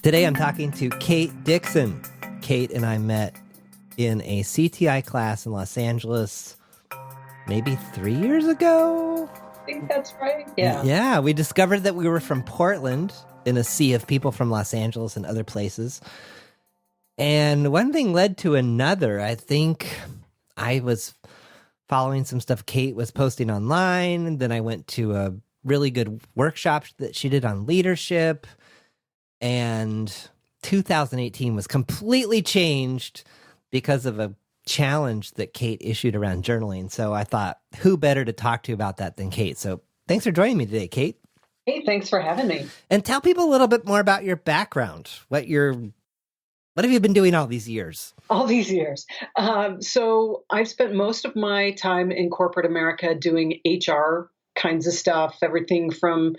Today I'm talking to Kate Dixon. Kate and I met in a CTI class in Los Angeles maybe 3 years ago. I think that's right. Yeah. Yeah, we discovered that we were from Portland in a sea of people from Los Angeles and other places. And one thing led to another. I think I was following some stuff Kate was posting online. And then I went to a really good workshop that she did on leadership. And 2018 was completely changed because of a challenge that Kate issued around journaling. So I thought, who better to talk to about that than Kate? So thanks for joining me today, Kate. Hey, thanks for having me. And tell people a little bit more about your background. What have you been doing all these years? All these years. So I've spent most of my time in corporate America doing HR kinds of stuff, everything from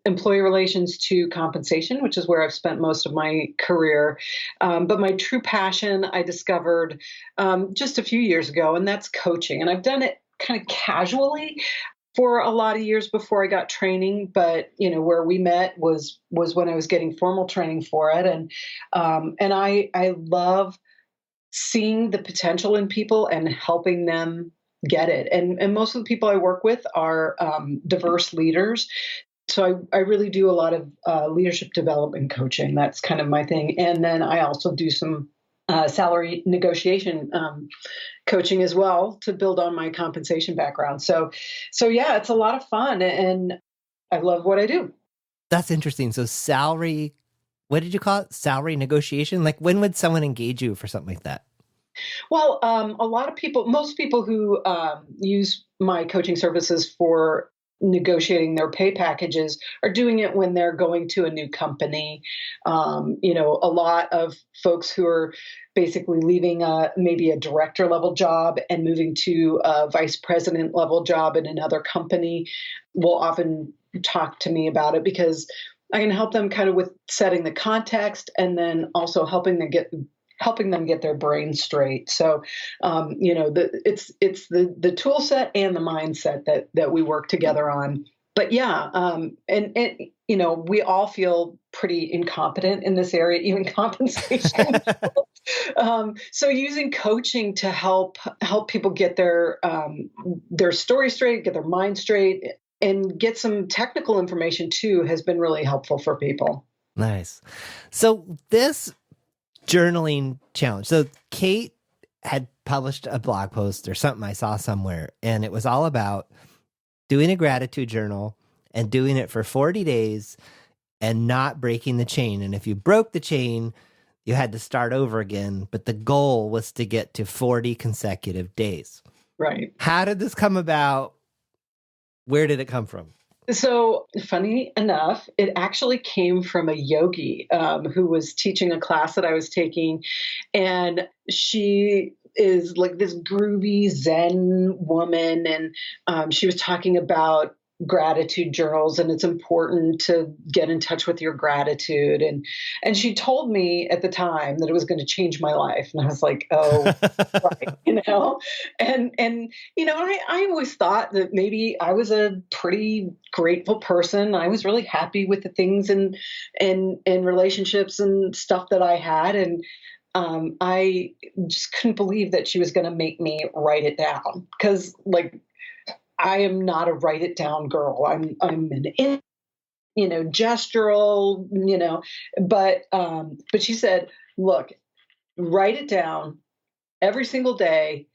employee relations to compensation, which is where I've spent most of my career. But my true passion I discovered just a few years ago, and that's coaching. And I've done it kind of casually for a lot of years before I got training, but where we met was when I was getting formal training for it, and I love seeing the potential in people and helping them get it. And most of the people I work with are diverse leaders, so I really do a lot of leadership development coaching. That's kind of my thing, and then I also do some salary negotiation coaching as well to build on my compensation background. So yeah, it's a lot of fun and I love what I do. That's interesting. So salary, what did you call it? Salary negotiation? Like when would someone engage you for something like that? Well, a lot of people, most people who use my coaching services for negotiating their pay packages are doing it when they're going to a new company. A lot of folks who are basically leaving maybe a director level job and moving to a vice president level job in another company will often talk to me about it because I can help them kind of with setting the context and then also helping them get their brain straight. So, it's the tool set and the mindset that we work together on. But yeah, and we all feel pretty incompetent in this area, even compensation. So using coaching to help people get their story straight, get their mind straight, and get some technical information too has been really helpful for people. Nice. So this journaling challenge. So Kate had published a blog post or something I saw somewhere, and it was all about doing a gratitude journal and doing it for 40 days and not breaking the chain. And if you broke the chain, you had to start over again. But the goal was to get to 40 consecutive days. Right. How did this come about? Where did it come from? So funny enough, it actually came from a yogi who was teaching a class that I was taking. And she is like this groovy Zen woman. And she was talking about gratitude journals, and it's important to get in touch with your gratitude. And she told me at the time that it was going to change my life. And I was like, oh, right, and I always thought that maybe I was a pretty grateful person. I was really happy with the things and relationships and stuff that I had. And I just couldn't believe that she was going to make me write it down because I am not a write it down girl. I'm an gestural, but she said, look, write it down every single day.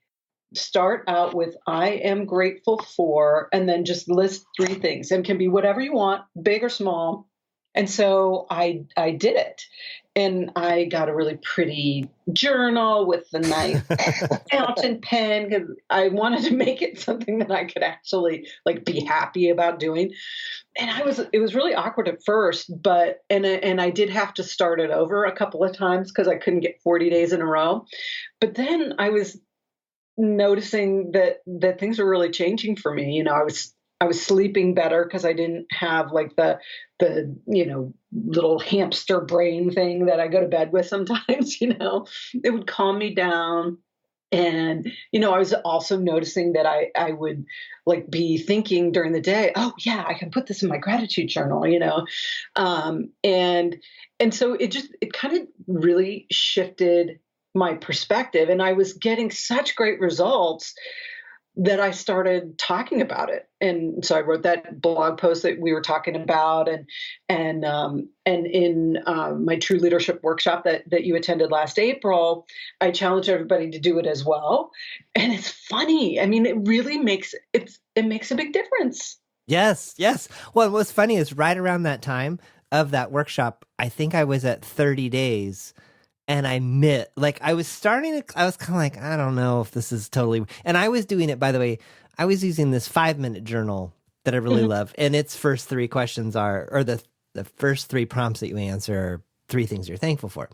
Start out with I am grateful for, and then just list 3 things, and can be whatever you want, big or small. And so I did it, and I got a really pretty journal with the nice fountain pen because I wanted to make it something that I could actually be happy about doing. And it was really awkward at first, but and I did have to start it over a couple of times because I couldn't get 40 days in a row. But then I was noticing that things were really changing for me. I was sleeping better because I didn't have the little hamster brain thing that I go to bed with sometimes. It would calm me down. And, I was also noticing that I would like be thinking during the day, oh yeah, I can put this in my gratitude journal. Um, and, and so it kind of really shifted my perspective, and I was getting such great results that I started talking about it. And so I wrote that blog post that we were talking about, and in my True Leadership workshop that you attended last April, I challenged everybody to do it as well. And it's funny. I mean, it really it makes a big difference. Yes, yes. Well, what's funny is right around that time of that workshop, I think I was at 30 days. And I was starting to, I was kind of like, I don't know if this is totally, and I was doing it, by the way, I was using this 5-minute journal that I really Mhm. love. And its first 3 questions or the first 3 prompts that you answer are 3 things you're thankful for.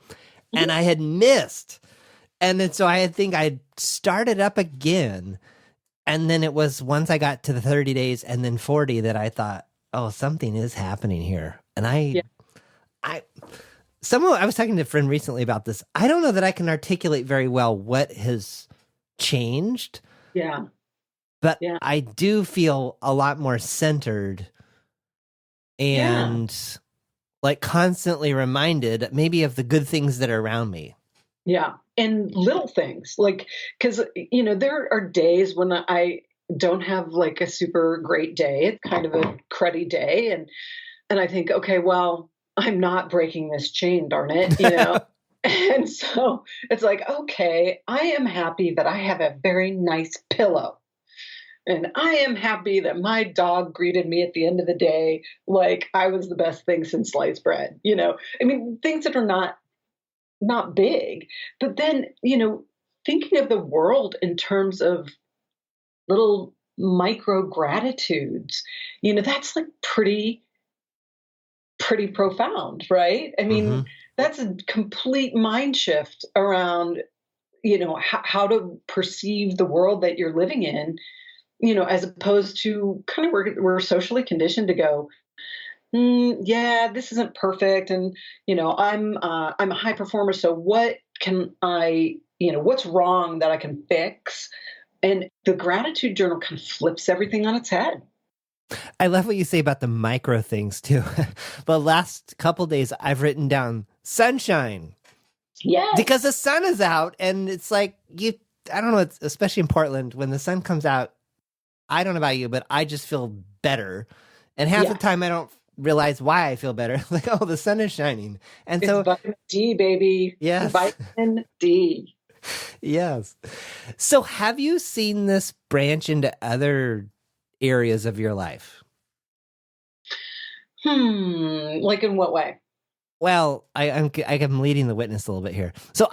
And I had missed. And then, so I think I started up again. And then it was once I got to the 30 days and then 40 that I thought, oh, something is happening here. And Yeah. I, I was talking to a friend recently about this. I don't know that I can articulate very well what has changed, Yeah. but Yeah. I do feel a lot more centered Yeah. and like constantly reminded maybe of the good things that are around me. Yeah. And little things like, because, there are days when I don't have like a super great day. It's kind of a cruddy day. And I think, okay, well, I'm not breaking this chain, darn it. And so it's like, okay, I am happy that I have a very nice pillow. And I am happy that my dog greeted me at the end of the day like I was the best thing since sliced bread. I mean, things that are not big, but then, thinking of the world in terms of little micro gratitudes, that's like pretty profound, right? I Hmm. mean, that's a complete mind shift around, how to perceive the world that you're living in, as opposed to kind of we're socially conditioned to go, yeah, this isn't perfect, and I'm a high performer, so what can what's wrong that I can fix? And the gratitude journal kind of flips everything on its head. I love what you say about the micro things too. The last couple days, I've written down sunshine because the Yes. sun is out, and it's like I don't know, especially in Portland, when the sun comes out, I don't know about you, but I just feel better. And half the Yes. time I don't realize why I feel better. Like, oh, the sun is shining. And It's so, vitamin D, baby. yes, Vitamin D. yes. So have you seen this branch into other areas of your life? Like in what way? Well, I'm leading the witness a little bit here. So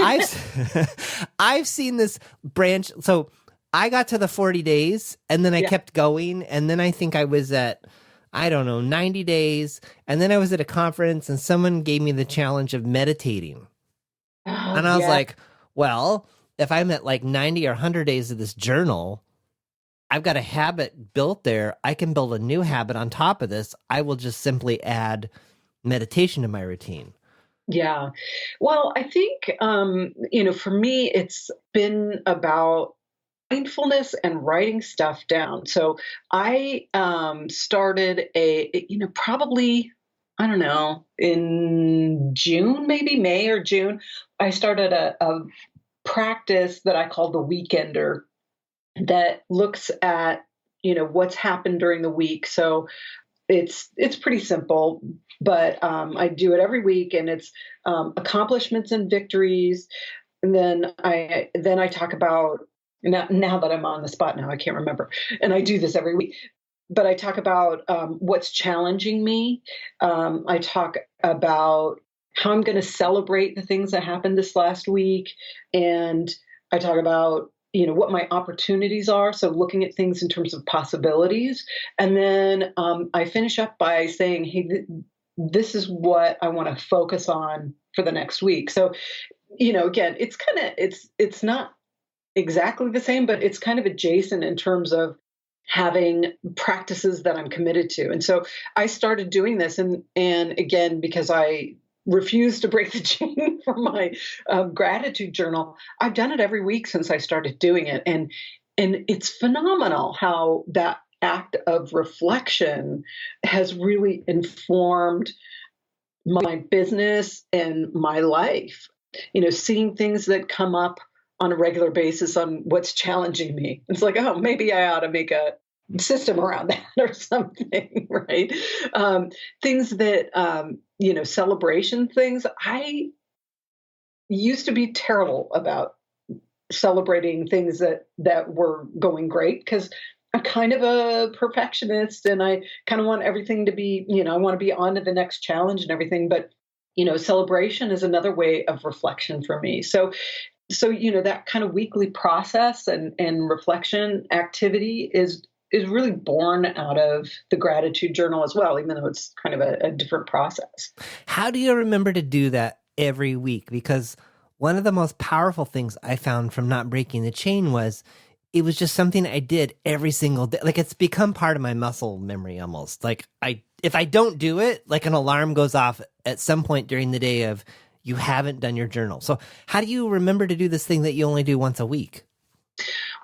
I've seen this branch. So I got to the 40 days and then I Yeah. kept going. And then I think I was at, I don't know, 90 days. And then I was at a conference and someone gave me the challenge of meditating. Oh, And I was yeah. like, well, if I'm at like 90 or 100 days of this journal, I've got a habit built there. I can build a new habit on top of this. I will just simply add meditation to my routine. Yeah. Well, I think, for me, it's been about mindfulness and writing stuff down. So I started probably, I don't know, in June, maybe May or June, I started a practice that I call the Weekender that looks at, what's happened during the week. So it's pretty simple, but I do it every week, and it's accomplishments and victories. And then I talk about, now that I'm on the spot now, I can't remember, and I do this every week. But I talk about what's challenging me. I talk about how I'm going to celebrate the things that happened this last week, and I talk about what my opportunities are. So looking at things in terms of possibilities, and then I finish up by saying, "Hey, this is what I want to focus on for the next week." So again, it's kind of it's not exactly the same, but it's kind of adjacent in terms of having practices that I'm committed to. And so I started doing this, and again, because I refuse to break the chain for my gratitude journal. I've done it every week since I started doing it, and it's phenomenal how that act of reflection has really informed my business and my life. Seeing things that come up on a regular basis on what's challenging me. It's like, oh, maybe I ought to make a system around that or something, right? Things that, celebration things. I used to be terrible about celebrating things that were going great because I'm kind of a perfectionist and I kind of want everything to be, I want to be on to the next challenge and everything. But, celebration is another way of reflection for me. So, that kind of weekly process and reflection activity is really born out of the gratitude journal as well, even though it's kind of a different process. How do you remember to do that every week? Because one of the most powerful things I found from not breaking the chain was it was just something I did every single day. Like it's become part of my muscle memory almost. Like if I don't do it, like an alarm goes off at some point during the day of you haven't done your journal. So how do you remember to do this thing that you only do once a week?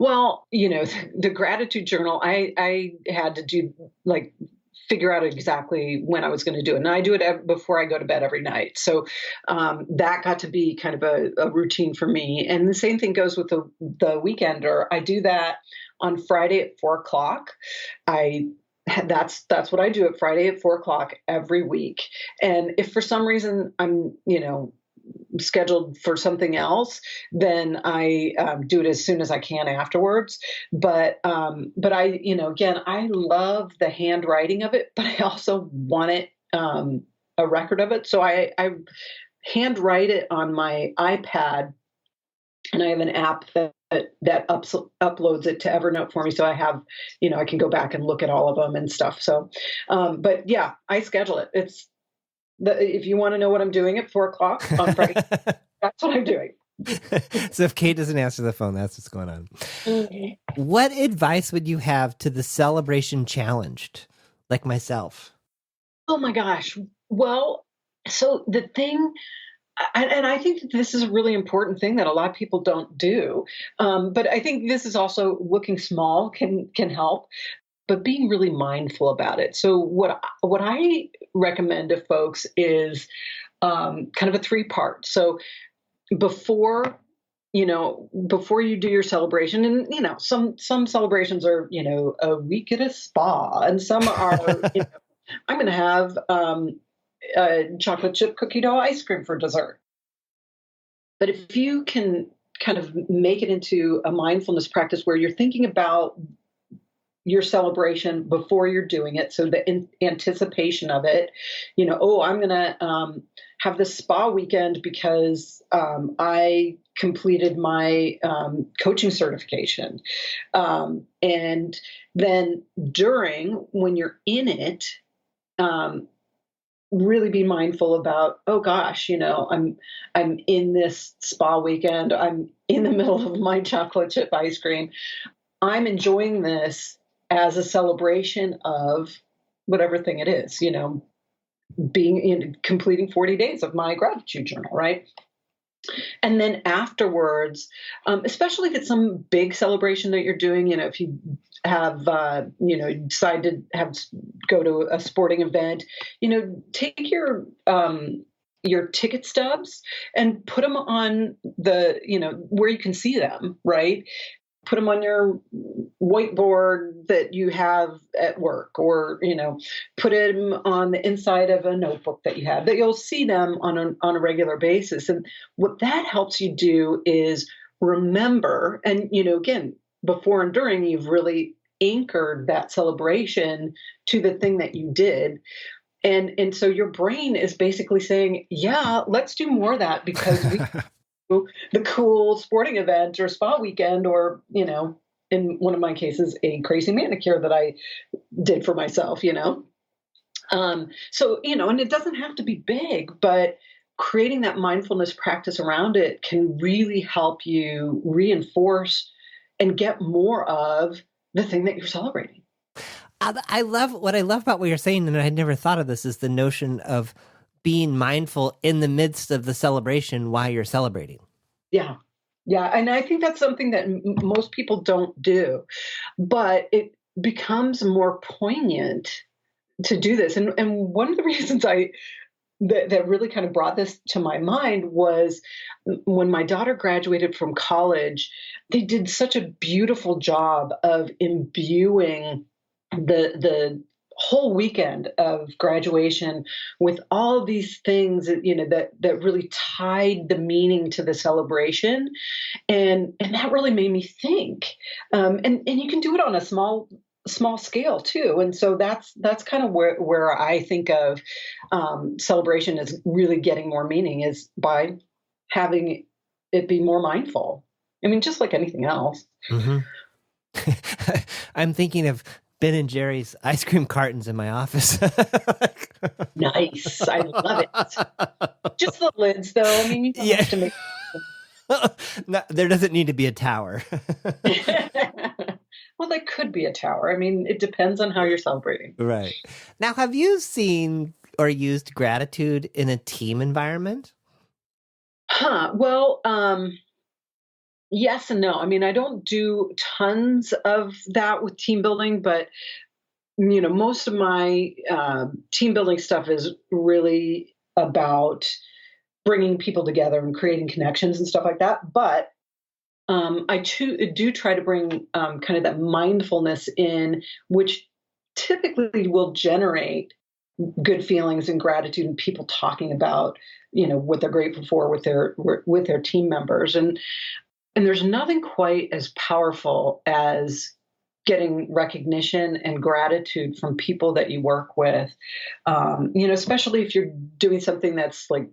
Well, the gratitude journal, I had to do figure out exactly when I was going to do it. And I do it before I go to bed every night. So that got to be kind of a routine for me. And the same thing goes with the weekender. I do that on Friday at 4:00. That's what I do at Friday at 4:00 every week. And if for some reason I'm, scheduled for something else, then I do it as soon as I can afterwards. But I, again, I love the handwriting of it, but I also want it, a record of it. So I handwrite it on my iPad, and I have an app that uploads it to Evernote for me. So I have, I can go back and look at all of them and stuff. So, but yeah, I schedule it. If you want to know what I'm doing at 4:00 on Friday, that's what I'm doing. So if Kate doesn't answer the phone, that's what's going on. Mm-hmm. What advice would you have to the celebration challenged, like myself? Oh my gosh. Well, so the thing, and I think that this is a really important thing that a lot of people don't do. But I think this is also looking small can help, but being really mindful about it. So what I recommend to folks is kind of a 3-part. So before you do your celebration, and some celebrations are a week at a spa, and some are I'm going to have chocolate chip cookie dough ice cream for dessert. But if you can kind of make it into a mindfulness practice where you're thinking about your celebration before you're doing it, so the anticipation of it, I'm going to have this spa weekend because I completed my coaching certification. And then when you're in it, really be mindful about, oh gosh, I'm in this spa weekend. I'm in the middle of my chocolate chip ice cream. I'm enjoying this as a celebration of whatever thing it is, completing 40 days of my gratitude journal, right? And then afterwards, especially if it's some big celebration that you're doing, if you have, decide to go to a sporting event, take your ticket stubs and put them on where you can see them, right? Put them on your whiteboard that you have at work, or put them on the inside of a notebook that you have, that you'll see them on a regular basis. And what that helps you do is remember, and again, before and during, you've really anchored that celebration to the thing that you did. And so your brain is basically saying, yeah, let's do more of that, because we the cool sporting event or spa weekend, or, in one of my cases, a crazy manicure that I did for myself, So, and it doesn't have to be big, but creating that mindfulness practice around it can really help you reinforce and get more of the thing that you're celebrating. What I love about what you're saying, and I had never thought of this, is the notion of being mindful in the midst of the celebration while you're celebrating. Yeah. Yeah. And I think that's something that most people don't do, but it becomes more poignant to do this. And one of the reasons that really kind of brought this to my mind was when my daughter graduated from college, they did such a beautiful job of imbuing the whole weekend of graduation with all these things that, that really tied the meaning to the celebration. And that really made me think. And you can do it on a small scale too. And so that's kind of where I think of celebration is really getting more meaning, is by having it be more mindful. I mean, just like anything else. Mm-hmm. I'm thinking of Ben and Jerry's ice cream cartons in my office. Nice. I love it. Just the lids, though. I mean, you don't have to make. No, there doesn't need to be a tower. Well, there could be a tower. I mean, it depends on how you're celebrating. Right. Now, have you seen or used gratitude in a team environment? Well, yes and no. I mean, I don't do tons of that with team building, but most of my team building stuff is really about bringing people together and creating connections and stuff like that. But I do try to bring kind of that mindfulness in, which typically will generate good feelings and gratitude and people talking about, what they're grateful for with their team members. And there's nothing quite as powerful as getting recognition and gratitude from people that you work with, especially if you're doing something that's like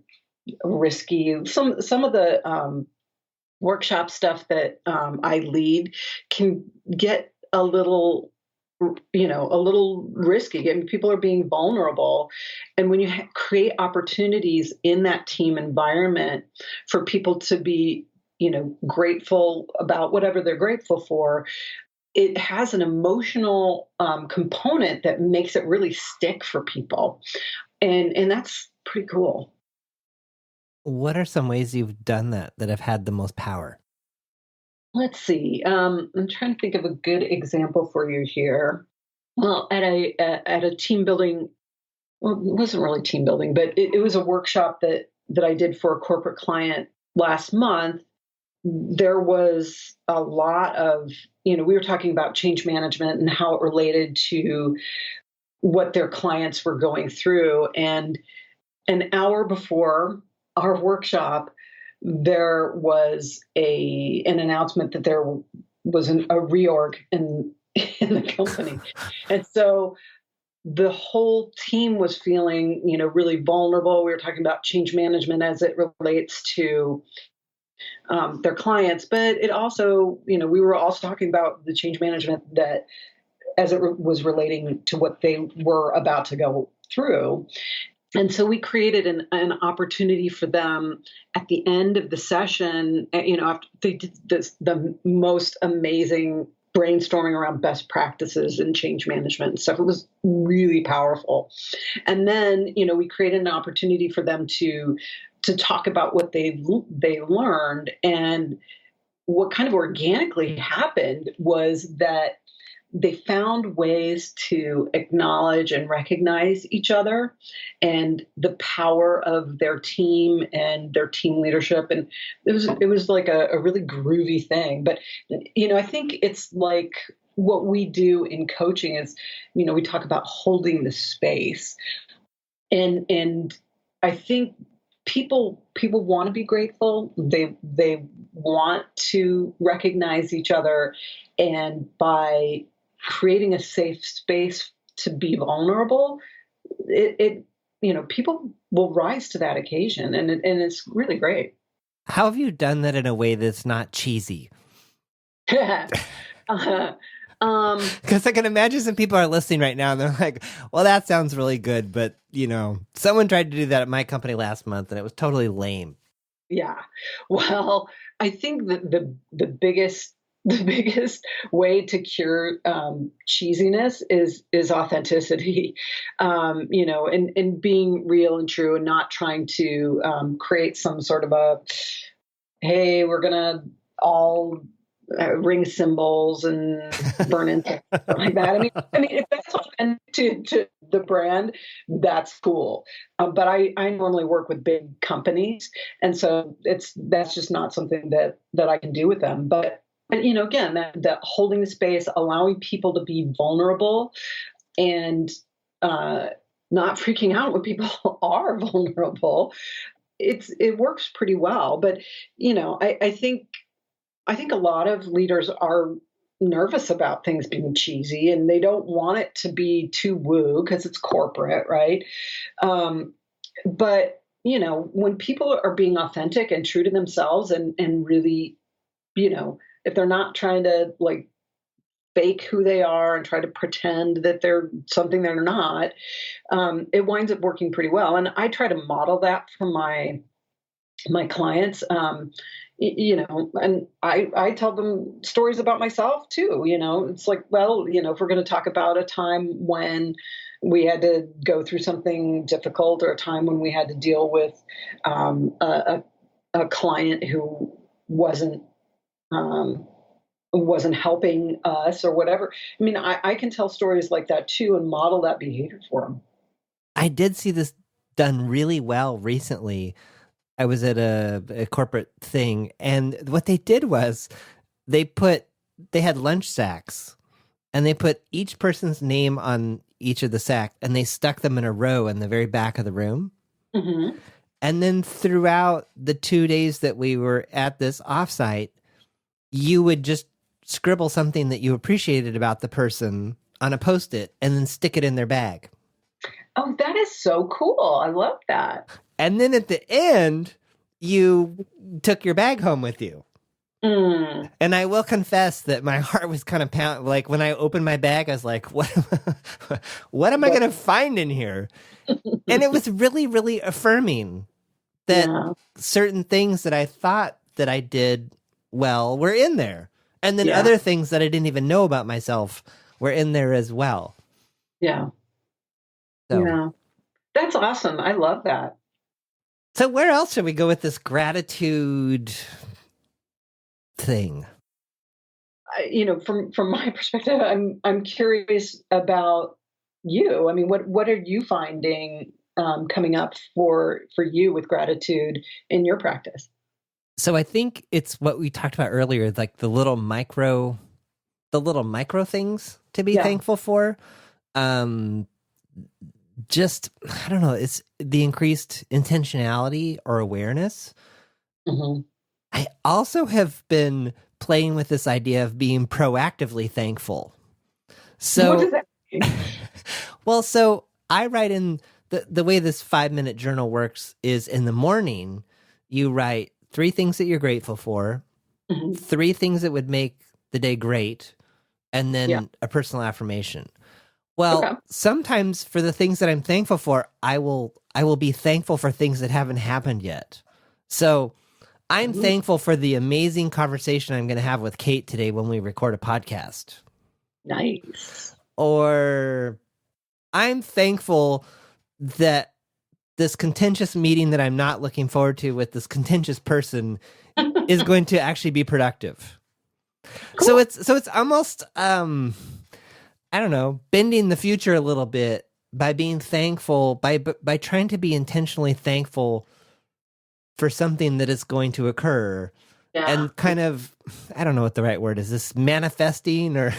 risky. Some of the workshop stuff that I lead can get a little risky. I mean, people are being vulnerable. And when you create opportunities in that team environment for people to be, grateful about whatever they're grateful for, it has an emotional component that makes it really stick for people. And that's pretty cool. What are some ways you've done that have had the most power? Let's see. I'm trying to think of a good example for you here. Well, at a team building, well, it wasn't really team building, but it was a workshop that I did for a corporate client last month. There was a lot of, we were talking about change management and how it related to what their clients were going through. And an hour before our workshop, there was an announcement that there was a reorg in the company. And so the whole team was feeling, really vulnerable. We were talking about change management as it relates to their clients, but it also, we were also talking about the change management that as it was relating to what they were about to go through. And so we created an opportunity for them at the end of the session, after they did the most amazing brainstorming around best practices and change management and stuff. It was really powerful. And then, we created an opportunity for them to talk about what they learned. And what kind of organically happened was that they found ways to acknowledge and recognize each other and the power of their team and their team leadership. And it was like a really groovy thing. But, I think it's like what we do in coaching is, we talk about holding the space. And I think people want to be grateful. They want to recognize each other. And by creating a safe space to be vulnerable, people will rise to that occasion, and it's really great. How have you done that in a way that's not cheesy? Because I can imagine some people are listening right now and they're like, well, that sounds really good, but someone tried to do that at my company last month and it was totally lame. Yeah. Well, I think that the biggest the biggest way to cure cheesiness is authenticity, and being real and true, and not trying to create some sort of a, hey, we're gonna all ring cymbals and burn incense, like that. I mean, if that's authentic to the brand, that's cool. But I normally work with big companies, and so that's just not something that I can do with them. But again, that holding the space, allowing people to be vulnerable, and not freaking out when people are vulnerable, it works pretty well. But I think a lot of leaders are nervous about things being cheesy, and they don't want it to be too woo because it's corporate, right? But when people are being authentic and true to themselves, and really, if they're not trying to like fake who they are and try to pretend that they're something they're not, it winds up working pretty well. And I try to model that for my clients. And I tell them stories about myself too. It's like, well, if we're going to talk about a time when we had to go through something difficult, or a time when we had to deal with a client who wasn't helping us or whatever. I mean, I can tell stories like that too, and model that behavior for them. I did see this done really well recently. I was at a corporate thing, and what they did was they had lunch sacks, and they put each person's name on each of the sacks, and they stuck them in a row in the very back of the room. Mm-hmm. And then throughout the 2 days that we were at this offsite, you would just scribble something that you appreciated about the person on a Post-it and then stick it in their bag. Oh, that is so cool. I love that. And then at the end, you took your bag home with you. Mm. And I will confess that my heart was kind of pounding. Like when I opened my bag, I was like, what am I going to find in here? And it was really, really affirming that certain things that I thought that I did well were in there. And then other things that I didn't even know about myself were in there as well. Yeah. So. Yeah. That's awesome. I love that. So where else should we go with this gratitude thing? From my perspective, I'm curious about you. I mean, what are you finding coming up for you with gratitude in your practice? So I think it's what we talked about earlier, like the little micro things to be thankful for. Just, I don't know, it's the increased intentionality or awareness. Mm-hmm. I also have been playing with this idea of being proactively thankful. So, what does that mean? Well, so I write in the way this 5-minute journal works is in the morning, you write 3 things that you're grateful for, 3 things that would make the day great, and then a personal affirmation. Well, sometimes for the things that I'm thankful for, I will be thankful for things that haven't happened yet. So I'm thankful for the amazing conversation I'm going to have with Kate today when we record a podcast. Nice. Or I'm thankful that this contentious meeting that I'm not looking forward to with this contentious person is going to actually be productive. Cool. So it's almost I don't know, bending the future a little bit by being thankful, by trying to be intentionally thankful for something that is going to occur. Yeah. And kind of, I don't know what the right word is, this manifesting or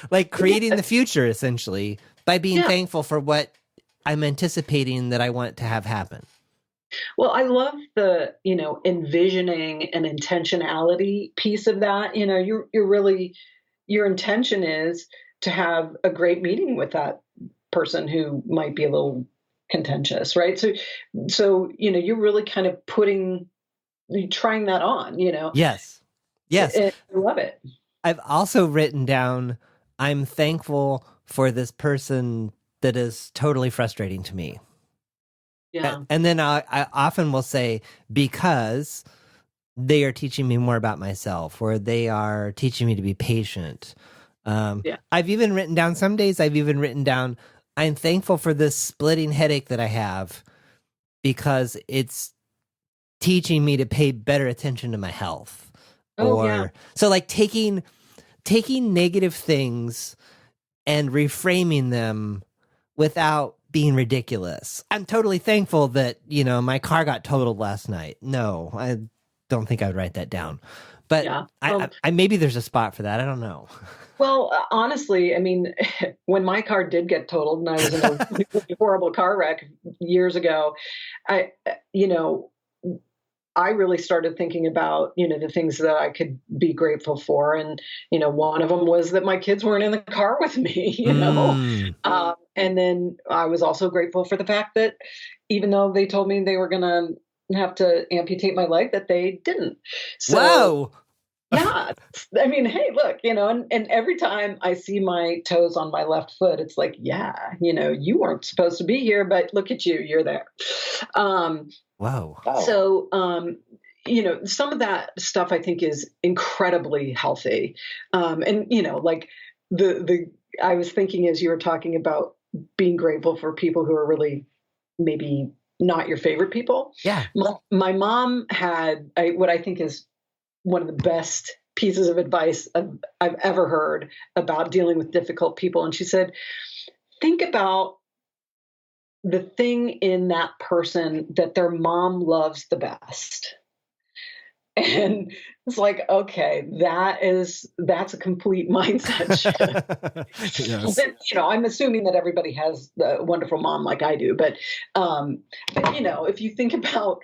like creating the future essentially by being thankful for what I'm anticipating that I want to have happen. Well, I love the, envisioning and intentionality piece of that. You're really, your intention is to have a great meeting with that person who might be a little contentious, right? So you're really kind of trying that on, Yes. I love it. I've also written down, I'm thankful for this person that is totally frustrating to me. Yeah. And then I often will say, because they are teaching me more about myself, or they are teaching me to be patient. Yeah. I've even written down, some days I've even written down, I'm thankful for this splitting headache that I have because it's teaching me to pay better attention to my health. Oh, yeah. Or so like taking negative things and reframing them without being ridiculous. I'm totally thankful that, my car got totaled last night. No, I don't think I would write that down. But Yeah. I maybe there's a spot for that. I don't know. Well, honestly, I mean, when my car did get totaled and I was in a really horrible car wreck years ago, I, you know, I really started thinking about, the things that I could be grateful for. And, one of them was that my kids weren't in the car with me, Mm. And then I was also grateful for the fact that even though they told me they were going to have to amputate my leg, that they didn't. So, Whoa. yeah, I mean, hey, look, and every time I see my toes on my left foot, it's like, yeah, you weren't supposed to be here, but look at you, you're there. Whoa. So, some of that stuff I think is incredibly healthy. And, like I was thinking as you were talking about being grateful for people who are really maybe not your favorite people. Yeah. My mom had what I think is one of the best pieces of advice I've ever heard about dealing with difficult people. And she said, think about the thing in that person that their mom loves the best. And it's like, okay, that's a complete mindset shift. Yes. I'm assuming that everybody has a wonderful mom like I do, but if you think about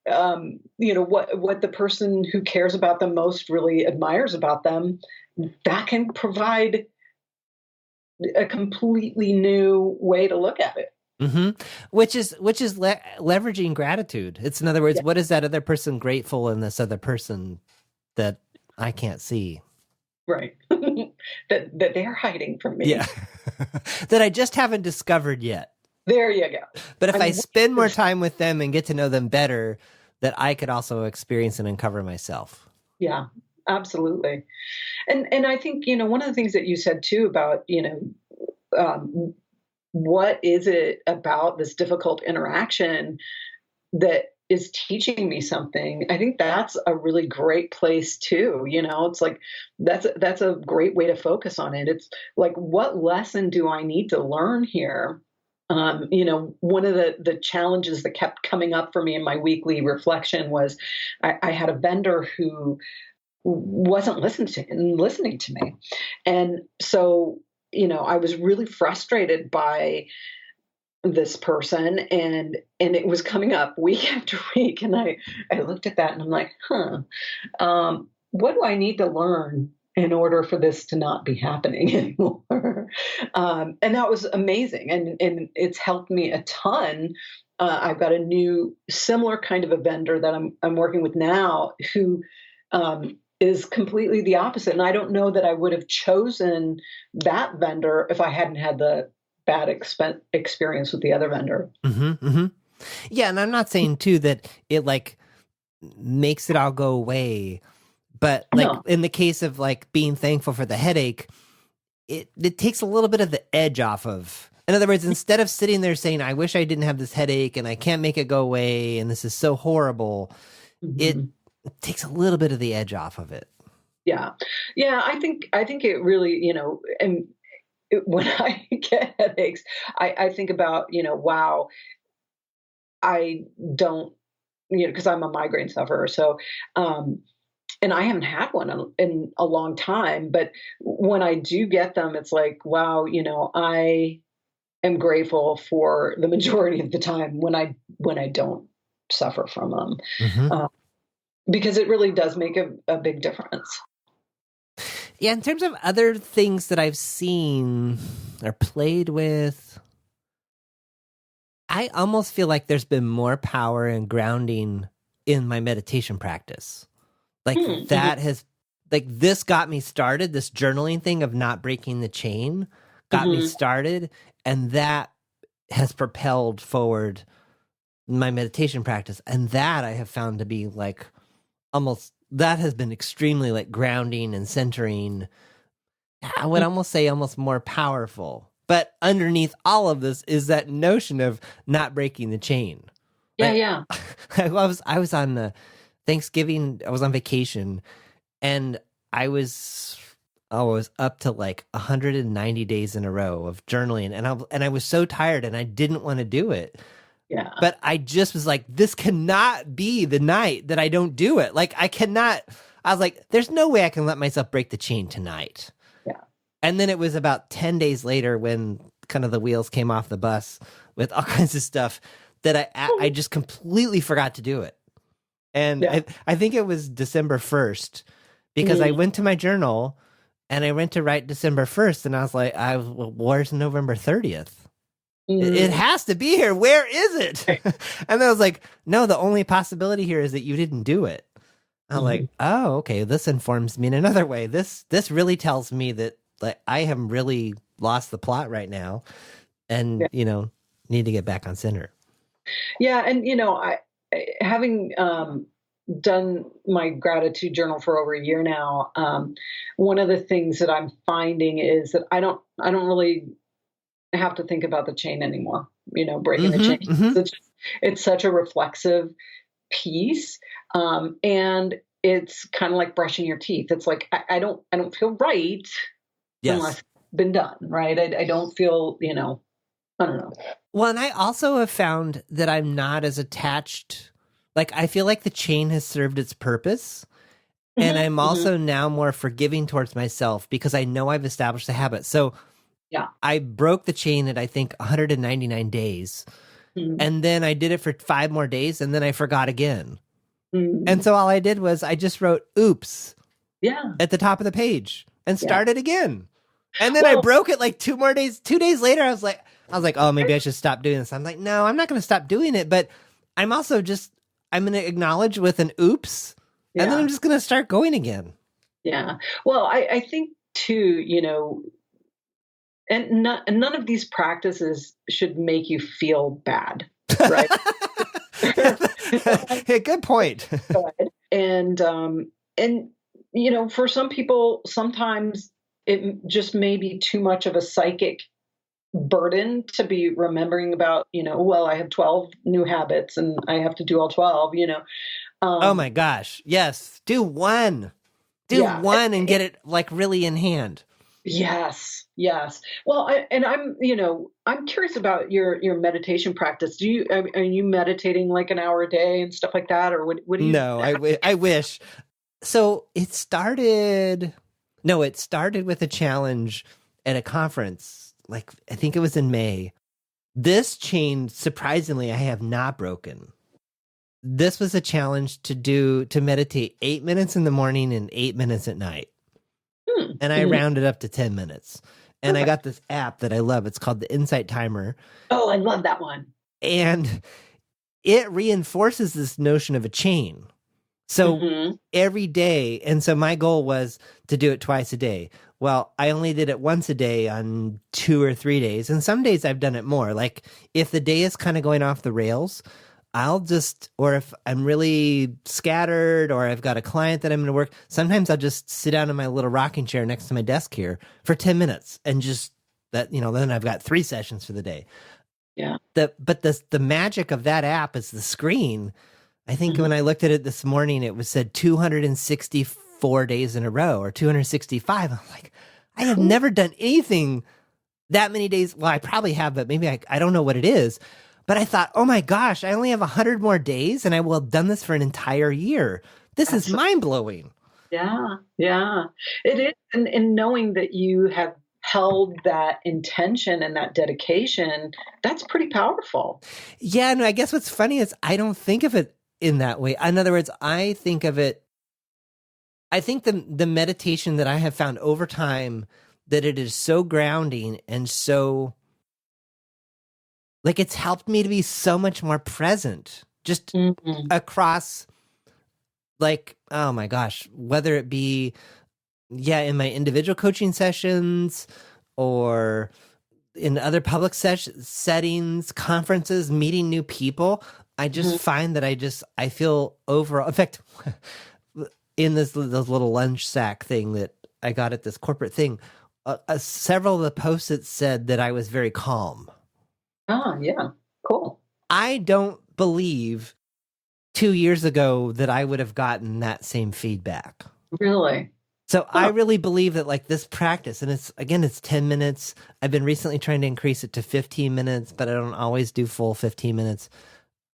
what the person who cares about them most really admires about them, that can provide a completely new way to look at it. Mm-hmm. Which is leveraging gratitude. It's, in other words, what is that other person grateful in this other person that I can't see? Right. that they're hiding from me. Yeah. That I just haven't discovered yet. There you go. But if I spend more time with them and get to know them better, that I could also experience and uncover myself. Yeah, absolutely. And I think, one of the things that you said too about, what is it about this difficult interaction that is teaching me something? I think that's a really great place too. It's like, that's a great way to focus on it. It's like, what lesson do I need to learn here? One of the challenges that kept coming up for me in my weekly reflection was I had a vendor who wasn't listening to me. And so, I was really frustrated by this person and it was coming up week after week. And I looked at that and I'm like, what do I need to learn in order for this to not be happening anymore? And that was amazing. And it's helped me a ton. I've got a new similar kind of a vendor that I'm working with now who, is completely the opposite. And I don't know that I would have chosen that vendor if I hadn't had the bad experience with the other vendor. Mm-hmm, mm-hmm. Yeah. And I'm not saying too that it like makes it all go away, but like in the case of like being thankful for the headache, it takes a little bit of the edge off of. In other words, instead of sitting there saying, I wish I didn't have this headache and I can't make it go away and this is so horrible, it takes a little bit of the edge off of it. Yeah. Yeah. I think it really, and when I get headaches, I think about, wow, I don't, because I'm a migraine sufferer. So, and I haven't had one in a long time, but when I do get them, it's like, wow, I am grateful for the majority of the time when I don't suffer from them. Mm-hmm. Because it really does make a big difference. Yeah, in terms of other things that I've seen or played with, I almost feel like there's been more power and grounding in my meditation practice. Like that has, like this got me started, this journaling thing of not breaking the chain got me started, and that has propelled forward my meditation practice. And that I have found to be like that has been extremely like grounding and centering. I would almost say almost more powerful. But underneath all of this is that notion of not breaking the chain. Yeah, Like, yeah. I was on Thanksgiving. I was on vacation, and I was up to like 190 days in a row of journaling, and I was so tired, and I didn't want to do it. Yeah. But I just was like, this cannot be the night that I don't do it. Like I cannot. I was like, there's no way I can let myself break the chain tonight. Yeah. And then it was about 10 days later when kind of the wheels came off the bus with all kinds of stuff that I just completely forgot to do it. And Yeah. I think it was December 1st because I went to my journal and I went to write December 1st and I was like, where's November 30th? It has to be here. Where is it? And then I was like, no, the only possibility here is that you didn't do it. I'm like, oh, okay. This informs me in another way. This really tells me that like I have really lost the plot right now and, need to get back on center. Yeah. And, I having done my gratitude journal for over a year now, one of the things that I'm finding is that I don't really have to think about the chain anymore, breaking the chain. It's such a reflexive piece. And it's kind of like brushing your teeth. It's like, I don't feel right unless it's been done. Right. I don't feel, I don't know. Well, and I also have found that I'm not as attached. Like, I feel like the chain has served its purpose. And I'm also now more forgiving towards myself because I know I've established a habit. So yeah, I broke the chain at, I think, 199 days. And then I did it for 5 more days and then I forgot again. And so all I did was I just wrote oops at the top of the page and started again. And then I broke it like 2 more days. 2 days later, I was like, oh, maybe I should stop doing this. I'm like, no, I'm not going to stop doing it. But I'm also I'm going to acknowledge with an oops. And then I'm just going to start going again. Yeah. Well, I think too, and none of these practices should make you feel bad, right? Hey, good point. And for some people, sometimes it just may be too much of a psychic burden to be remembering about, well, I have 12 new habits and I have to do all 12, oh my gosh. Yes. Do one. Do one and get it like really in hand. Yes. Well, I'm curious about your meditation practice. Are you meditating like an hour a day and stuff like that, or what do you? No, I wish. So it started with a challenge at a conference. Like I think it was in May. This chain, surprisingly, I have not broken. This was a challenge to meditate 8 minutes in the morning and 8 minutes at night. And I rounded up to 10 minutes. And I got this app that I love. It's called the Insight Timer. Oh, I love that one. And it reinforces this notion of a chain. So every day, and so my goal was to do it twice a day. Well, I only did it once a day on 2 or 3 days. And some days I've done it more. Like if the day is kind of going off the rails, or if I'm really scattered or I've got a client that I'm going to work, sometimes I'll just sit down in my little rocking chair next to my desk here for 10 minutes and just then I've got 3 sessions for the day. Yeah. But the magic of that app is the screen. I think when I looked at it this morning, it was said 264 days in a row or 265. I'm like, I have never done anything that many days. Well, I probably have, but maybe I don't know what it is. But I thought, oh my gosh, I only have 100 more days and I will have done this for an entire year. This is mind-blowing. Yeah. It is. And knowing that you have held that intention and that dedication, that's pretty powerful. Yeah, no, I guess what's funny is I don't think of it in that way. In other words, I think the meditation that I have found over time, that it is so grounding and so... like it's helped me to be so much more present just across like, oh my gosh, whether it be, in my individual coaching sessions or in other public settings, conferences, meeting new people. I just find that I feel overall, in fact, in this little lunch sack thing that I got at this corporate thing, several of the post-its said that I was very calm. Oh, yeah. Cool. I don't believe 2 years ago that I would have gotten that same feedback. Really? So I really believe that like this practice, and it's 10 minutes. I've been recently trying to increase it to 15 minutes, but I don't always do full 15 minutes.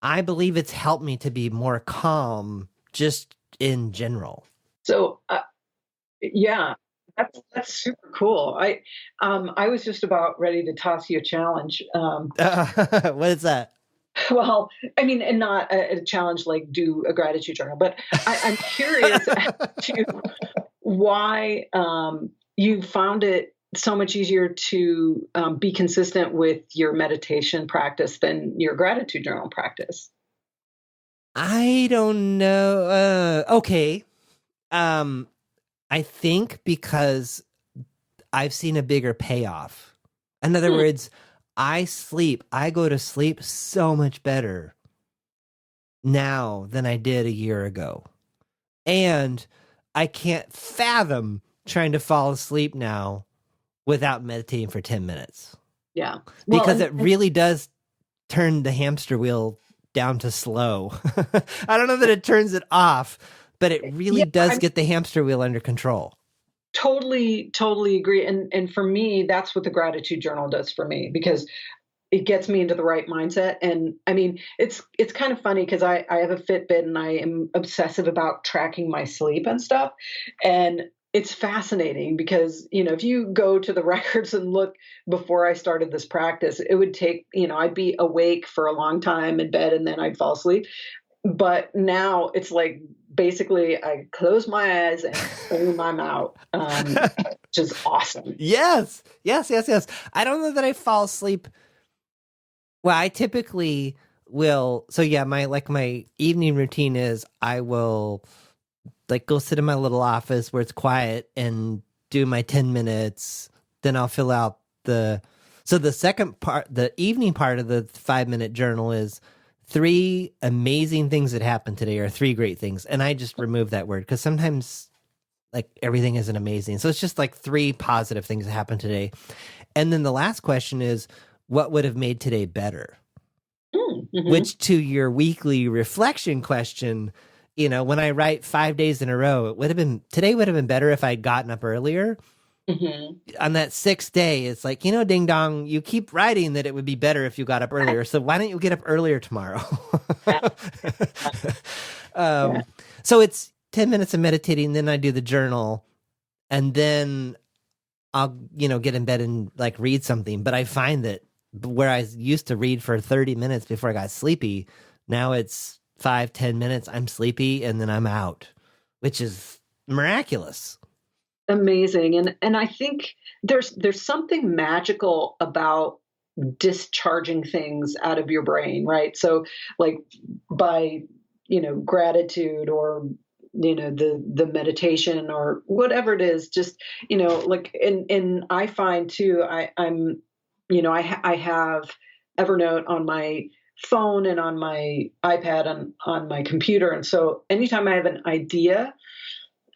I believe it's helped me to be more calm just in general. So, yeah, that's super cool. I was just about ready to toss you a challenge. What is that? Well, I mean, and not a challenge like do a gratitude journal, but I'm curious as to why you found it so much easier to be consistent with your meditation practice than your gratitude journal practice. I don't know. Okay. I think because I've seen a bigger payoff. In other words, I go to sleep so much better now than I did a year ago. And I can't fathom trying to fall asleep now without meditating for 10 minutes. Yeah. Well, because it really does turn the hamster wheel down to slow. I don't know that it turns it off, but it really does get the hamster wheel under control. Totally agree. And for me, that's what the gratitude journal does for me, because it gets me into the right mindset. And I mean, it's kind of funny because I have a Fitbit and I am obsessive about tracking my sleep and stuff. And it's fascinating because, if you go to the records and look before I started this practice, it would take, I'd be awake for a long time in bed and then I'd fall asleep. But now it's like basically I close my eyes and boom, I'm out, which is awesome. Yes. I don't know that I fall asleep. Well, I typically will. So yeah, my evening routine is I will like go sit in my little office where it's quiet and do my 10 minutes. Then I'll fill out so the second part, the evening part of the 5-minute journal is 3 amazing things that happened today, or 3 great things. And I just remove that word because sometimes like everything isn't amazing. So it's just like 3 positive things that happened today. And then the last question is, what would have made today better? Mm-hmm. Which, to your weekly reflection question, when I write 5 days in a row, today would have been better if I'd gotten up earlier. Mm-hmm. On that 6th day, it's like, ding dong, you keep writing that it would be better if you got up earlier. So why don't you get up earlier tomorrow? So it's 10 minutes of meditating, then I do the journal, and then I'll, get in bed and like read something. But I find that where I used to read for 30 minutes before I got sleepy, now it's 5-10 minutes, I'm sleepy, and then I'm out, which is miraculous. Amazing. And I think there's something magical about discharging things out of your brain, right? So like by, gratitude or, the meditation or whatever it is, just, like, and I find too, I have Evernote on my phone and on my iPad and on my computer. And so anytime I have an idea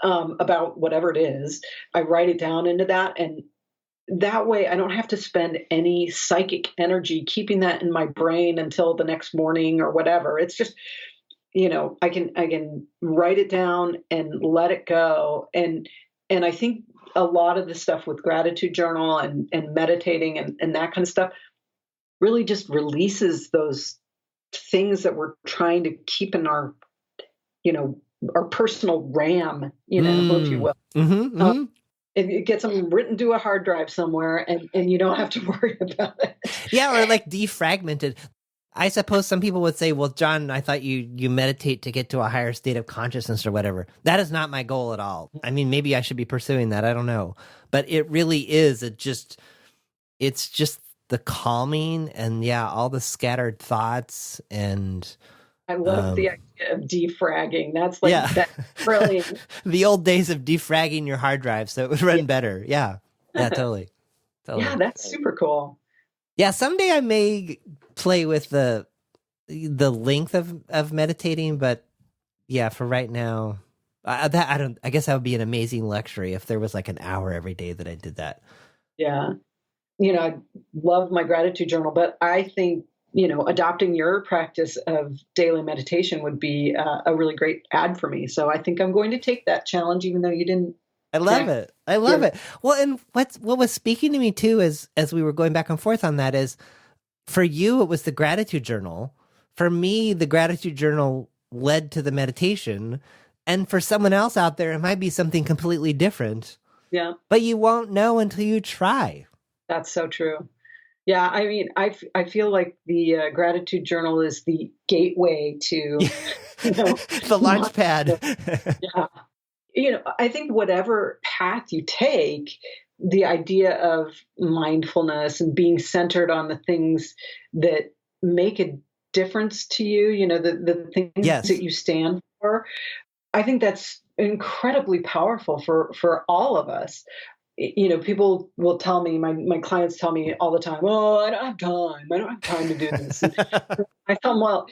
about whatever it is, I write it down into that. And that way I don't have to spend any psychic energy keeping that in my brain until the next morning or whatever. It's just, I can write it down and let it go. And I think a lot of the stuff with gratitude journal and meditating and that kind of stuff really just releases those things that we're trying to keep in our, our personal RAM, if you will. Mm-hmm, mm-hmm. It gets them written to a hard drive somewhere and you don't have to worry about it. Yeah, or like defragmented. I suppose some people would say, well, John, I thought you meditate to get to a higher state of consciousness or whatever. That is not my goal at all. I mean, maybe I should be pursuing that. I don't know. But it really is. It's just the calming and all the scattered thoughts. And I love the idea of defragging. That's that's brilliant. The old days of defragging your hard drive so it would run better. Yeah. Yeah, totally. Yeah, that's super cool. Yeah, someday I may play with the length of meditating, but yeah, for right now, I guess that would be an amazing luxury if there was like an hour every day that I did that. Yeah. I love my gratitude journal, but I think, adopting your practice of daily meditation would be a really great add for me. So I think I'm going to take that challenge, even though you didn't I love connect. it. I love Yeah. it. Well, and what was speaking to me too, as we were going back and forth on that, is for you it was the gratitude journal. For me, the gratitude journal led to the meditation, and for someone else out there, it might be something completely different. Yeah. But you won't know until you try. That's so true. Yeah. I mean, I feel like the gratitude journal is the gateway to, The launch my- pad. yeah. I think whatever path you take, the idea of mindfulness and being centered on the things that make a difference to you, the things Yes. that you stand for, I think that's incredibly powerful for all of us. People will tell me, my clients tell me all the time, oh, I don't have time. I don't have time to do this. And I tell them, well,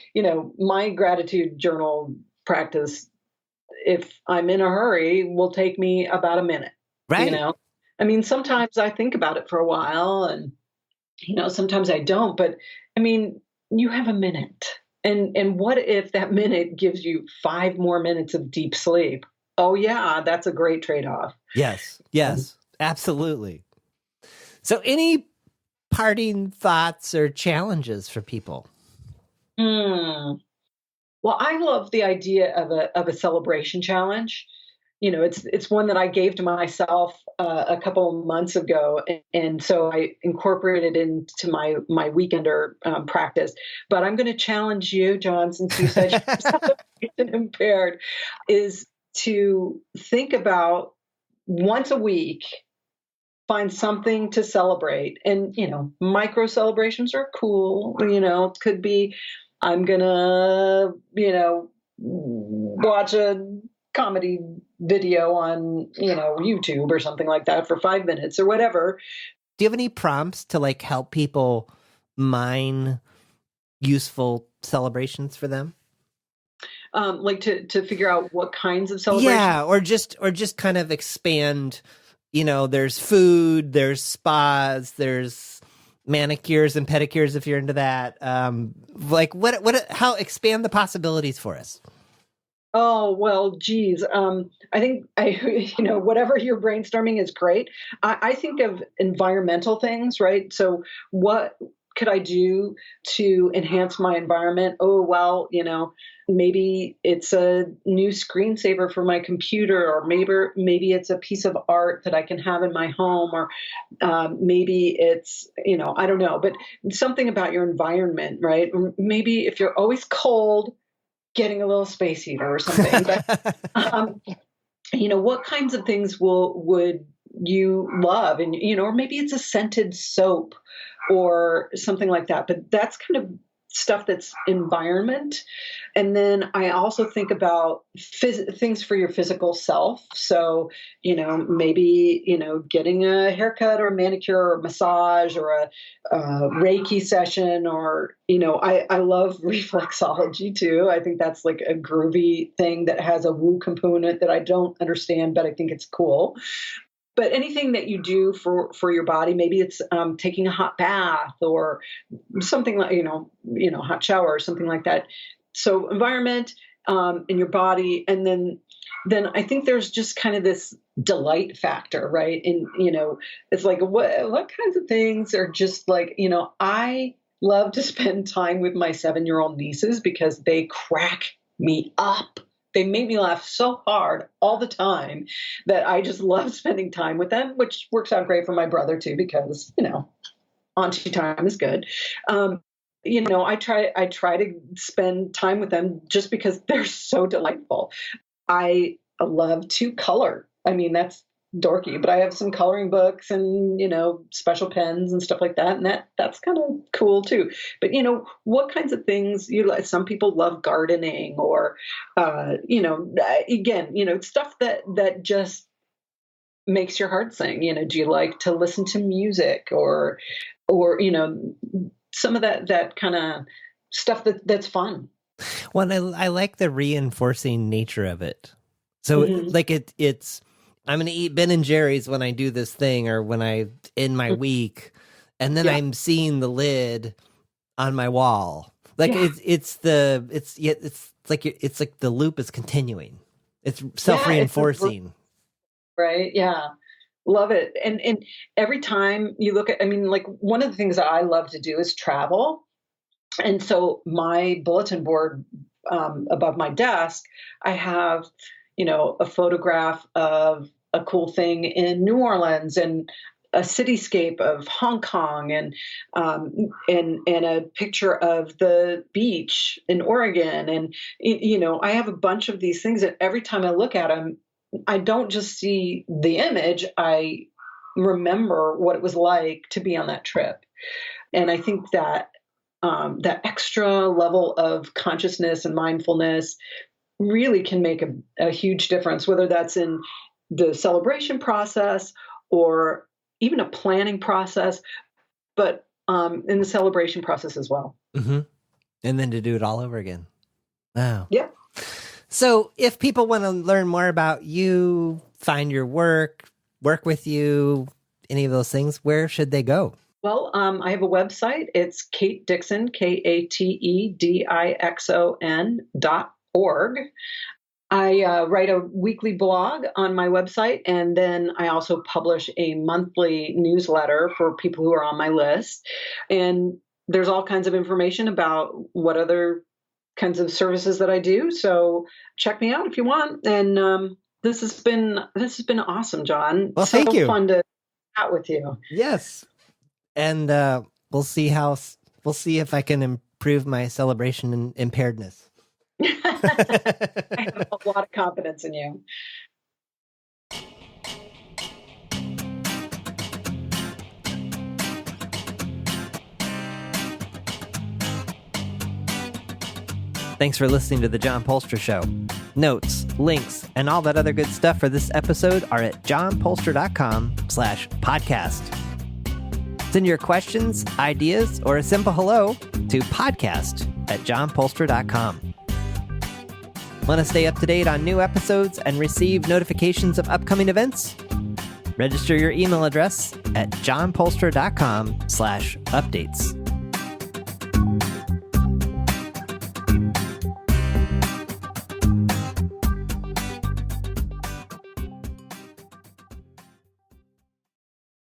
my gratitude journal practice, if I'm in a hurry, will take me about a minute, you Right. know? I mean, sometimes I think about it for a while and, sometimes I don't, but I mean, you have a minute. And what if that minute gives you 5 more minutes of deep sleep? Oh yeah, that's a great trade-off. Yes. Yes. Absolutely. So any parting thoughts or challenges for people? Hmm. Well, I love the idea of a celebration challenge. It's one that I gave to myself a couple of months ago, and so I incorporated it into my weekender practice. But I'm going to challenge you, John, since you said you're celebration impaired, is to think about once a week, find something to celebrate, and micro celebrations are cool. It could be I'm gonna watch a comedy video on YouTube or something like that for 5 minutes or whatever. Do you have any prompts to like help people mine useful celebrations for them? Like to figure out what kinds of celebrations. Yeah, or just kind of expand, there's food, there's spas, there's manicures and pedicures if you're into that. Like how expand the possibilities for us. Oh, well, geez. I think whatever you're brainstorming is great. I think of environmental things, right? So what could I do to enhance my environment? Oh, well, maybe it's a new screensaver for my computer, or maybe it's a piece of art that I can have in my home, or maybe it's, I don't know, but something about your environment, right? Or maybe if you're always cold, getting a little space heater or something. But what kinds of things would you love? And or maybe it's a scented soap or something like that. But that's kind of stuff that's environment. And then I also think about things for your physical self. So, maybe, getting a haircut or a manicure or a massage or a Reiki session, or, I love reflexology too. I think that's like a groovy thing that has a woo component that I don't understand, but I think it's cool. But anything that you do for your body, maybe it's taking a hot bath or something like hot shower or something like that. So environment in your body, and then I think there's just kind of this delight factor, right? And it's like what kinds of things are just like I love to spend time with my 7-year-old nieces because they crack me up. They make me laugh so hard all the time that I just love spending time with them, which works out great for my brother too, because, auntie time is good. I try to spend time with them just because they're so delightful. I love to color. I mean, that's dorky, but I have some coloring books and, special pens and stuff like that. And that's kind of cool too. But, what kinds of things you like? Some people love gardening or, again, stuff that just makes your heart sing. Do you like to listen to music or, some of that kind of stuff that's fun? Well, I like the reinforcing nature of it. So like it's I'm going to eat Ben and Jerry's when I do this thing or when I end my week, and then I'm seeing the lid on my wall. Like it's like the loop is continuing. It's self-reinforcing. Right? Yeah. Love it. And every time you look at, I mean, like one of the things that I love to do is travel. And so my bulletin board above my desk, I have, a photograph of a cool thing in New Orleans and a cityscape of Hong Kong and a picture of the beach in Oregon. And, I have a bunch of these things that every time I look at them, I don't just see the image, I remember what it was like to be on that trip. And I think that that extra level of consciousness and mindfulness really can make a huge difference, whether that's in the celebration process or even a planning process, but in the celebration process as well. Mm-hmm. And then to do it all over again. Wow. Yeah. So if people want to learn more about you, find your work with you, any of those things, where should they go? Well, I have a website. It's Kate Dixon, KateDixon.org. I write a weekly blog on my website, and then I also publish a monthly newsletter for people who are on my list. And there's all kinds of information about what other kinds of services that I do. So check me out if you want. And this has been awesome, John. Well, thank you. Fun to chat with you. Yes. And we'll see if I can improve my celebration impairedness. I have a lot of confidence in you. Thanks for listening to The John Polster Show. Notes, links, and all that other good stuff for this episode are at johnpolster.com/podcast. Send your questions, ideas, or a simple hello to podcast@johnpolster.com. Want to stay up to date on new episodes and receive notifications of upcoming events? Register your email address at johnpolster.com/updates.